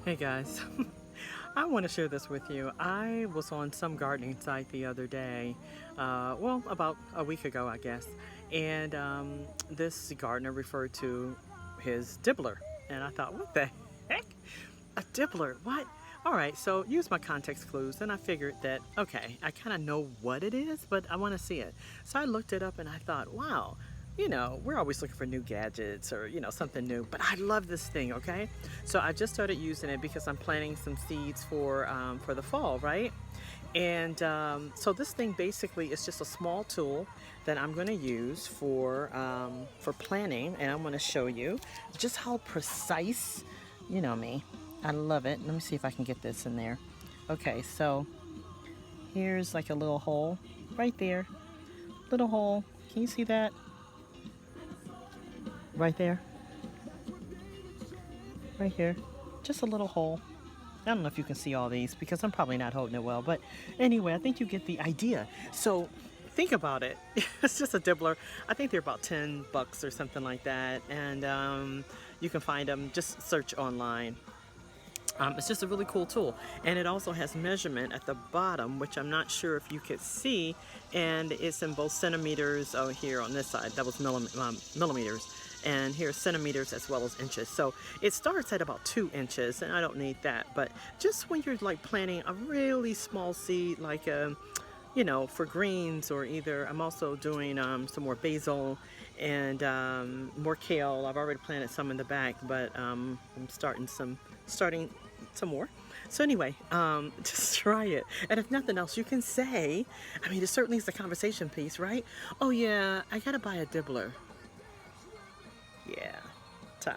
Hey guys, I want to share this with you. I was on some gardening site the other day, well, about a week ago, I guess, and this gardener referred to his dibbler, and I thought, what the heck? A dibbler? What? All right, so use my context clues, and I figured that, okay, I kind of know what it is, but I want to see it. So I looked it up and I thought, wow, we're always looking for new gadgets or, something new, but I love this thing, okay? So I just started using it because I'm planting some seeds for the fall, right? And so this thing basically is just a small tool that I'm going to use for planting, and I'm going to show you just how precise, you know me. I love it. Let me see if I can get this in there. Okay, so here's like a little hole right there. Little hole. Can you see that? Right there. Right here. Just a little hole. I don't know if you can see all these because I'm probably not holding it well, but anyway, I think you get the idea. So think about it. It's just a dibbler. I think they're about 10 bucks or something like that, and you can find them. Just search online. It's just a really cool tool, and it also has measurement at the bottom, which I'm not sure if you could see, and it's in both centimeters. Oh, here on this side that was millimeters, and here's centimeters as well as inches. So it starts at about 2 inches, and I don't need that, but just when you're like planting a really small seed, like for greens, or either I'm also doing some more basil and more kale. I've already planted some in the back, but I'm starting some more. So anyway, just try it, and if nothing else, you can say, I mean, it certainly is a conversation piece, right? Oh yeah, I gotta buy a dibbler. Yeah, ta.